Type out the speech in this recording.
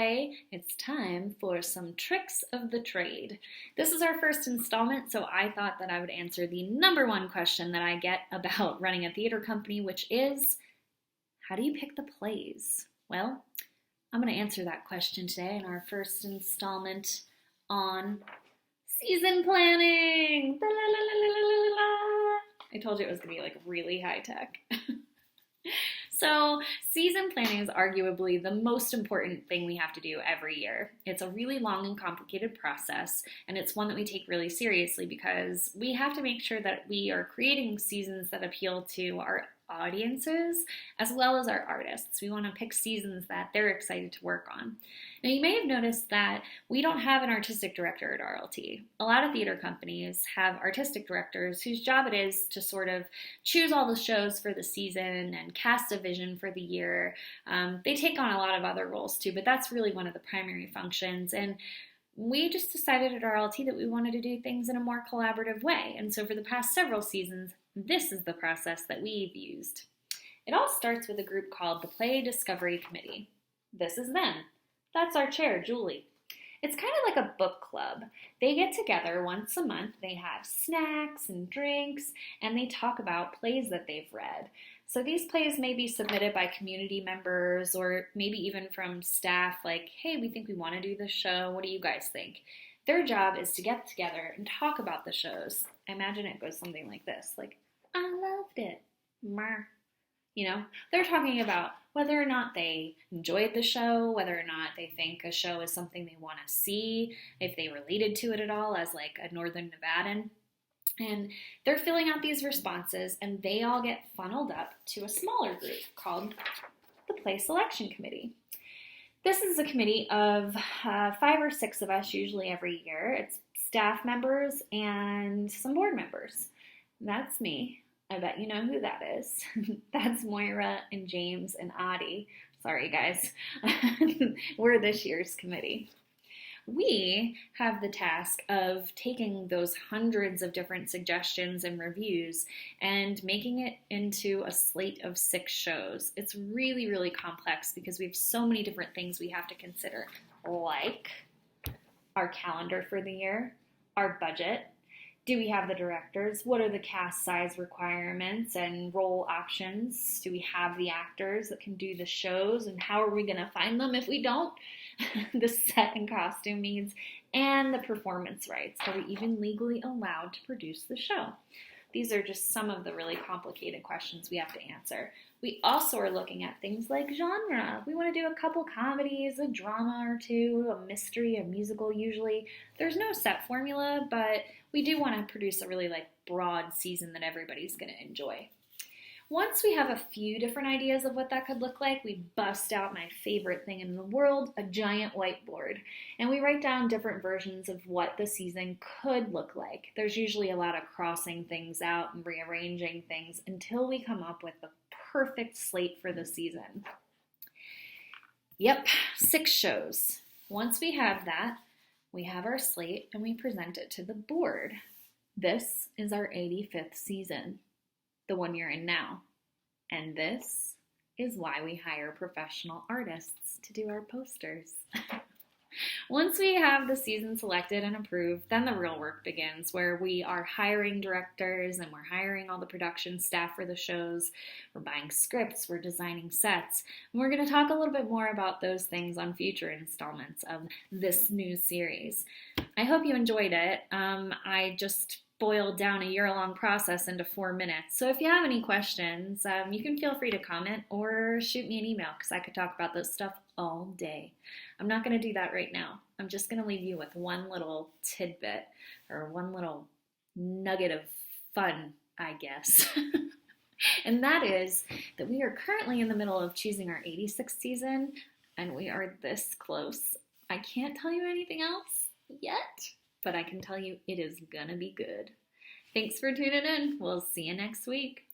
Tuesday, it's time for some tricks of the trade. This is our first installment, so I thought that I would answer the number one question that I get about running a theater company, which is, how do you pick the plays? Well, I'm going to answer that question today in our first installment on season planning. I told you it was going to be like really high tech. So season planning is arguably the most important thing we have to do every year. It's a really long and complicated process, and it's one that we take really seriously because we have to make sure that we are creating seasons that appeal to our audiences as well as our artists. We want to pick seasons that they're excited to work on. Now, you may have noticed that we don't have an artistic director at RLT. A lot of theater companies have artistic directors whose job it is to sort of choose all the shows for the season and cast a vision for the year. They take on a lot of other roles too, but that's really one of the primary functions. And we just decided at RLT that we wanted to do things in a more collaborative way. And so for the past several seasons, this is the process that we've used. It all starts with a group called the Play Discovery Committee. This is them. That's our chair, Julie. It's kind of like a book club. They get together once a month, they have snacks and drinks, and they talk about plays that they've read. So these plays may be submitted by community members or maybe even from staff like, hey, we think we want to do this show. What do you guys think? Their job is to get together and talk about the shows. I imagine it goes something like this, like, I loved it. Mer. You know, they're talking about whether or not they enjoyed the show, whether or not they think a show is something they want to see, if they related to it at all as like a Northern Nevadan. And they're filling out these responses, and they all get funneled up to a smaller group called the Play Selection Committee. This is a committee of 5 or 6 of us usually every year. It's staff members and some board members. That's me. I bet you know who that is. That's Moira and James and Adi. Sorry, guys. We're this year's committee. We have the task of taking those hundreds of different suggestions and reviews and making it into a slate of 6 shows. It's really, really complex because we have so many different things we have to consider, like our calendar for the year, our budget. Do we have the directors? What are the cast size requirements and role options? Do we have the actors that can do the shows? And how are we going to find them if we don't? The set and costume needs, and the performance rights. Are we even legally allowed to produce the show? These are just some of the really complicated questions we have to answer. We also are looking at things like genre. We want to do a couple comedies, a drama or two, a mystery, a musical usually. There's no set formula, but we do want to produce a really broad season that everybody's going to enjoy. Once we have a few different ideas of what that could look like, we bust out my favorite thing in the world, a giant whiteboard. And we write down different versions of what the season could look like. There's usually a lot of crossing things out and rearranging things until we come up with the perfect slate for the season. Yep, 6 shows. Once we have that, we have our slate and we present it to the board. This is our 85th season. The one you're in now. And this is why we hire professional artists to do our posters. Once we have the season selected and approved, then the real work begins, where we are hiring directors and we're hiring all the production staff for the shows. We're buying scripts, we're designing sets, and we're going to talk a little bit more about those things on future installments of this new series. I hope you enjoyed it. I just boiled down a year-long process into 4 minutes. So if you have any questions, you can feel free to comment or shoot me an email because I could talk about this stuff all day. I'm not going to do that right now. I'm just going to leave you with one little tidbit or one little nugget of fun, I guess. And that is that we are currently in the middle of choosing our 86th season, and we are this close. I can't tell you anything else yet, but I can tell you it is gonna be good. Thanks for tuning in. We'll see you next week.